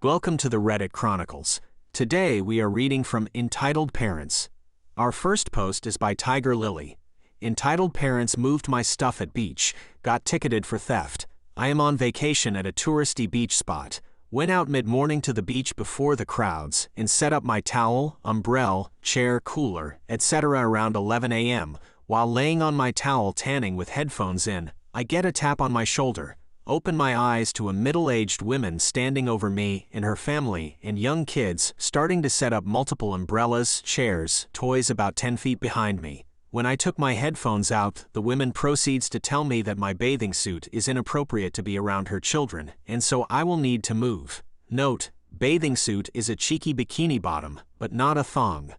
Welcome to the Reddit Chronicles. Today we are reading from Entitled Parents. Our first post is by Tiger Lily. Entitled Parents moved my stuff at beach, got ticketed for theft. I am on vacation at a touristy beach spot. Went out mid-morning to the beach before the crowds and set up my towel, umbrella, chair, cooler, etc. around 11 a.m. While laying on my towel tanning with headphones in, I get a tap on my shoulder. Open my eyes to a middle-aged woman standing over me and her family and young kids starting to set up multiple umbrellas, chairs, toys about 10 feet behind me. When I took my headphones out, the woman proceeds to tell me that my bathing suit is inappropriate to be around her children, and so I will need to move. Note, bathing suit is a cheeky bikini bottom, but not a thong.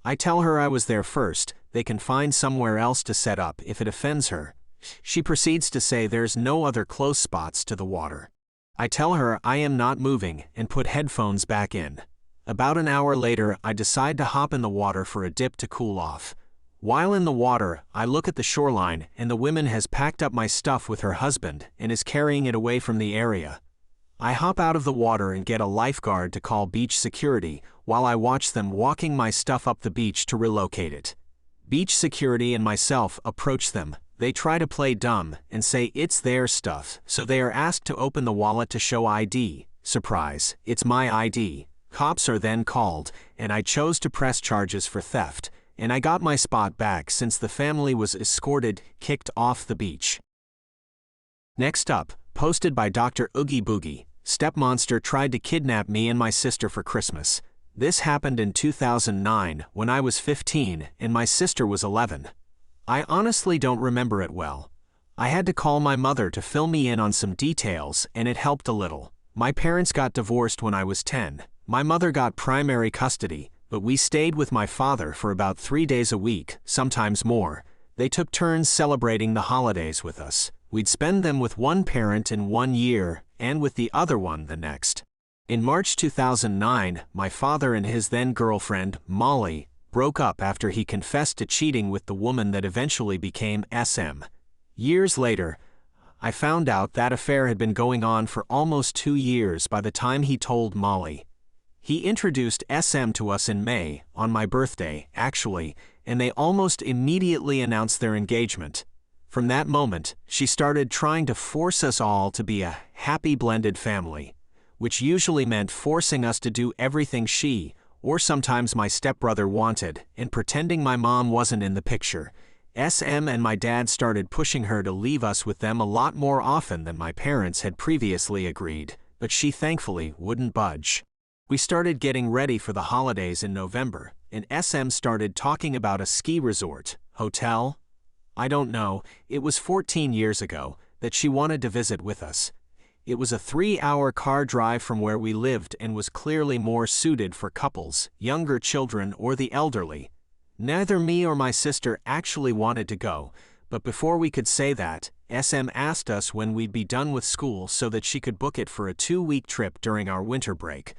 I tell her I was there first, they can find somewhere else to set up if it offends her. She proceeds to say there's no other close spots to the water. I tell her I am not moving and put headphones back in. About an hour later, I decide to hop in the water for a dip to cool off. While in the water, I look at the shoreline and the woman has packed up my stuff with her husband and is carrying it away from the area. I hop out of the water and get a lifeguard to call beach security while I watch them walking my stuff up the beach to relocate it. Beach security and myself approach them. They try to play dumb and say it's their stuff, so they are asked to open the wallet to show ID. Surprise, it's my ID. Cops are then called, and I chose to press charges for theft, and I got my spot back since the family was escorted, kicked off the beach. Next up, posted by Dr. Oogie Boogie, Stepmonster tried to kidnap me and my sister for Christmas. This happened in 2009 when I was 15 and my sister was 11. I honestly don't remember it well. I had to call my mother to fill me in on some details and it helped a little. My parents got divorced when I was 10. My mother got primary custody, but we stayed with my father for about 3 days a week, sometimes more. They took turns celebrating the holidays with us. We'd spend them with one parent in 1 year and with the other one the next. In March 2009, my father and his then-girlfriend, Molly, broke up after he confessed to cheating with the woman that eventually became SM. Years later, I found out that affair had been going on for almost 2 years by the time he told Molly. He introduced SM to us in May, on my birthday, actually, and they almost immediately announced their engagement. From that moment, she started trying to force us all to be a happy blended family, which usually meant forcing us to do everything she, or sometimes my stepbrother wanted, and pretending my mom wasn't in the picture. SM and my dad started pushing her to leave us with them a lot more often than my parents had previously agreed, but she thankfully wouldn't budge. We started getting ready for the holidays in November, and SM started talking about a ski resort, hotel. I don't know, it was 14 years ago, that she wanted to visit with us. It was a 3-hour car drive from where we lived and was clearly more suited for couples, younger children, or the elderly. Neither me or my sister actually wanted to go, but before we could say that, SM asked us when we'd be done with school so that she could book it for a 2-week trip during our winter break.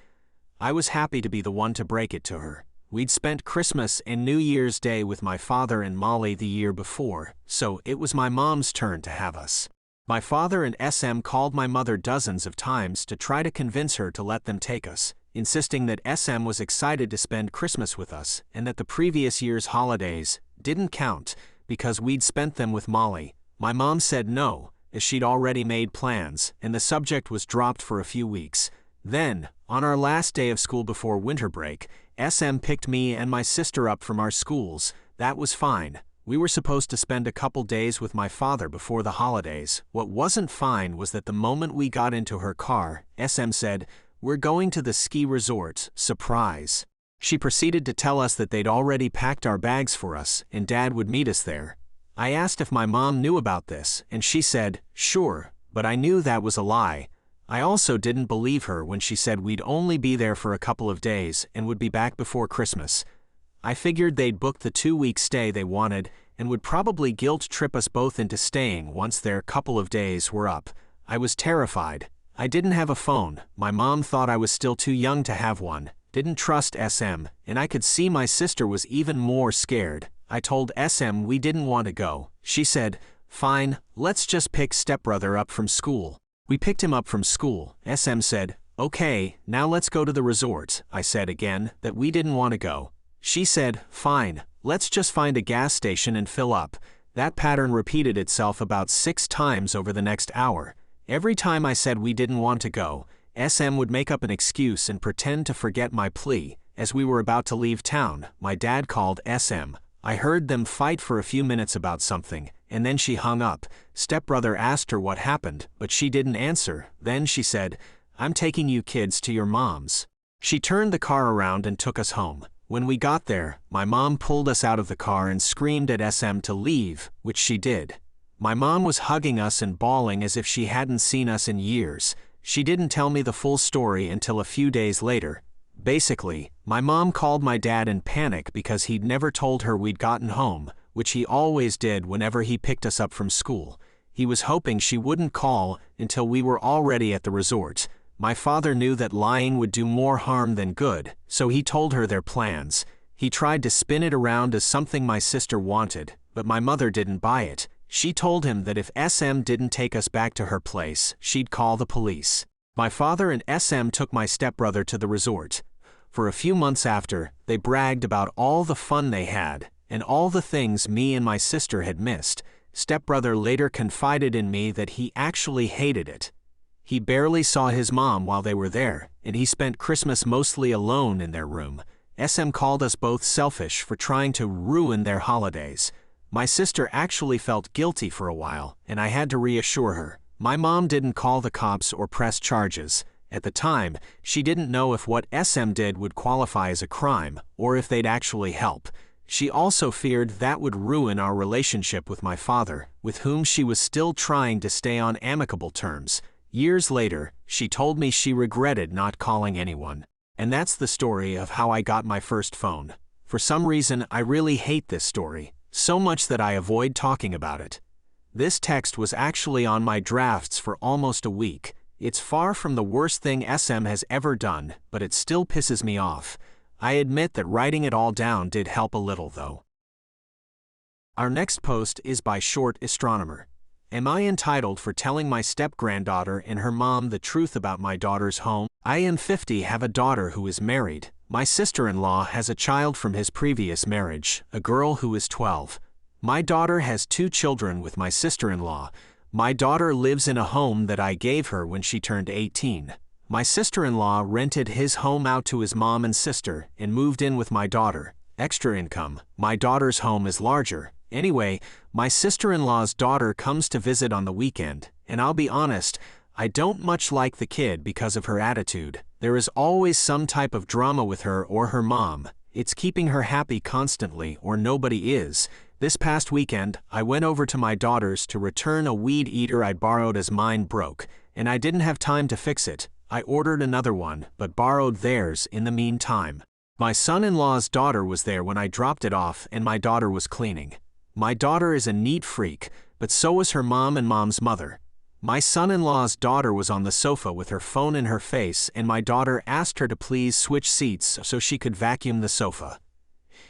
I was happy to be the one to break it to her. We'd spent Christmas and New Year's Day with my father and Molly the year before, so it was my mom's turn to have us. My father and SM called my mother dozens of times to try to convince her to let them take us, insisting that SM was excited to spend Christmas with us and that the previous year's holidays didn't count because we'd spent them with Molly. My mom said no, as she'd already made plans, and the subject was dropped for a few weeks. Then, on our last day of school before winter break, SM picked me and my sister up from our schools. That was fine. We were supposed to spend a couple days with my father before the holidays. What wasn't fine was that the moment we got into her car, SM said, "We're going to the ski resort, surprise." She proceeded to tell us that they'd already packed our bags for us and Dad would meet us there. I asked if my mom knew about this and she said, "Sure," but I knew that was a lie. I also didn't believe her when she said we'd only be there for a couple of days and would be back before Christmas. I figured they'd booked the 2-week stay they wanted and would probably guilt trip us both into staying once their couple of days were up. I was terrified. I didn't have a phone. My mom thought I was still too young to have one, didn't trust SM, and I could see my sister was even more scared. I told SM we didn't want to go. She said, "Fine, let's just pick stepbrother up from school." We picked him up from school. SM said, "Okay, now let's go to the resort," I said again, that we didn't want to go. She said, "Fine, let's just find a gas station and fill up." That pattern repeated itself about 6 times over the next hour. Every time I said we didn't want to go, SM would make up an excuse and pretend to forget my plea. As we were about to leave town, my dad called SM. I heard them fight for a few minutes about something, and then she hung up. Stepbrother asked her what happened, but she didn't answer. Then she said, "I'm taking you kids to your mom's." She turned the car around and took us home. When we got there, my mom pulled us out of the car and screamed at SM to leave, which she did. My mom was hugging us and bawling as if she hadn't seen us in years. She didn't tell me the full story until a few days later. Basically, my mom called my dad in panic because he'd never told her we'd gotten home, which he always did whenever he picked us up from school. He was hoping she wouldn't call until we were already at the resort. My father knew that lying would do more harm than good, so he told her their plans. He tried to spin it around as something my sister wanted, but my mother didn't buy it. She told him that if SM didn't take us back to her place, she'd call the police. My father and SM took my stepbrother to the resort. For a few months after, they bragged about all the fun they had, and all the things me and my sister had missed. Stepbrother later confided in me that he actually hated it. He barely saw his mom while they were there, and he spent Christmas mostly alone in their room. SM called us both selfish for trying to ruin their holidays. My sister actually felt guilty for a while, and I had to reassure her. My mom didn't call the cops or press charges. At the time, she didn't know if what SM did would qualify as a crime, or if they'd actually help. She also feared that would ruin our relationship with my father, with whom she was still trying to stay on amicable terms. Years later, she told me she regretted not calling anyone. And that's the story of how I got my first phone. For some reason, I really hate this story, so much that I avoid talking about it. This text was actually on my drafts for almost a week. It's far from the worst thing SM has ever done, but it still pisses me off. I admit that writing it all down did help a little, though. Our next post is by Short Astronomer. Am I entitled for telling my step-granddaughter and her mom the truth about my daughter's home? I am 50, have a daughter who is married. My sister-in-law has a child from his previous marriage, a girl who is 12. My daughter has 2 children with my sister-in-law. My daughter lives in a home that I gave her when she turned 18. My sister-in-law rented his home out to his mom and sister and moved in with my daughter. Extra income. My daughter's home is larger. Anyway, my sister-in-law's daughter comes to visit on the weekend, and I'll be honest, I don't much like the kid because of her attitude. There is always some type of drama with her or her mom. It's keeping her happy constantly, or nobody is. This past weekend, I went over to my daughter's to return a weed eater I'd borrowed as mine broke, and I didn't have time to fix it. I ordered another one, but borrowed theirs in the meantime. My son-in-law's daughter was there when I dropped it off, and my daughter was cleaning. My daughter is a neat freak, but so was her mom and mom's mother. My son-in-law's daughter was on the sofa with her phone in her face, and my daughter asked her to please switch seats so she could vacuum the sofa.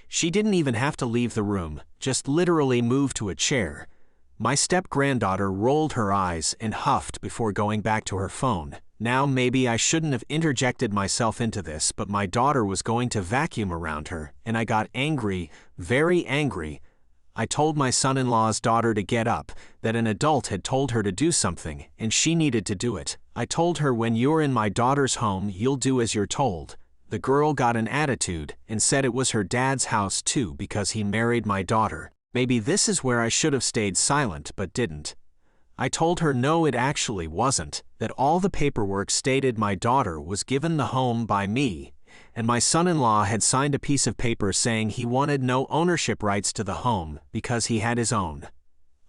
She didn't even have to leave the room, just literally move to a chair. My step-granddaughter rolled her eyes and huffed before going back to her phone. Now maybe I shouldn't have interjected myself into this, but my daughter was going to vacuum around her, and I got angry, very angry. I told my son-in-law's daughter to get up, that an adult had told her to do something, and she needed to do it. I told her, when you're in my daughter's home, you'll do as you're told. The girl got an attitude and said it was her dad's house too because he married my daughter. Maybe this is where I should have stayed silent but didn't. I told her no, it actually wasn't, that all the paperwork stated my daughter was given the home by me, and my son-in-law had signed a piece of paper saying he wanted no ownership rights to the home because he had his own.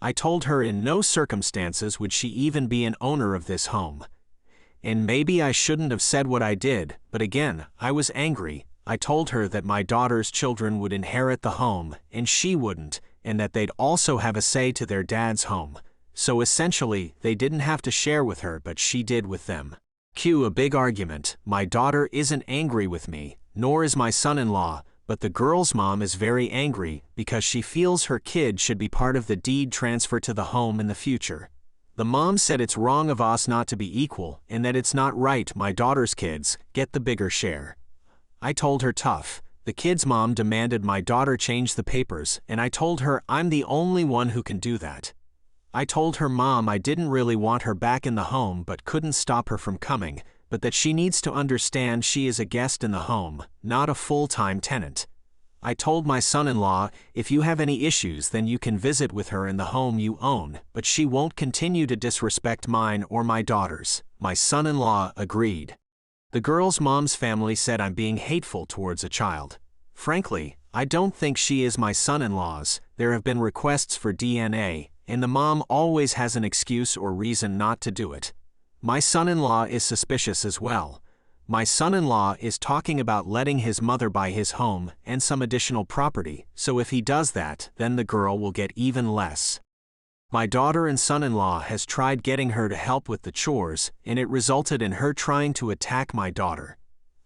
I told her in no circumstances would she even be an owner of this home. And maybe I shouldn't have said what I did, but again, I was angry. I told her that my daughter's children would inherit the home, and she wouldn't, and that they'd also have a say to their dad's home. So essentially, they didn't have to share with her, but she did with them. Cue a big argument. My daughter isn't angry with me, nor is my son-in-law, but the girl's mom is very angry because she feels her kid should be part of the deed transfer to the home in the future. The mom said it's wrong of us not to be equal and that it's not right my daughter's kids get the bigger share. I told her tough. The kid's mom demanded my daughter change the papers, and I told her I'm the only one who can do that. I told her mom I didn't really want her back in the home but couldn't stop her from coming, but that she needs to understand she is a guest in the home, not a full-time tenant. I told my son-in-law, if you have any issues then you can visit with her in the home you own, but she won't continue to disrespect mine or my daughters. My son-in-law agreed. The girl's mom's family said I'm being hateful towards a child. Frankly, I don't think she is my son-in-law's. There have been requests for DNA, and the mom always has an excuse or reason not to do it. My son-in-law is suspicious as well. My son-in-law is talking about letting his mother buy his home and some additional property, so if he does that, then the girl will get even less. My daughter and son-in-law has tried getting her to help with the chores, and it resulted in her trying to attack my daughter.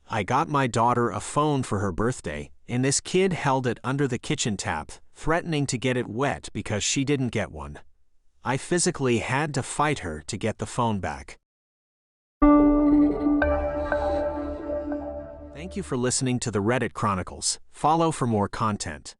I got my daughter a phone for her birthday, and this kid held it under the kitchen tap, threatening to get it wet because she didn't get one. I physically had to fight her to get the phone back. Thank you for listening to the Reddit Chronicles. Follow for more content.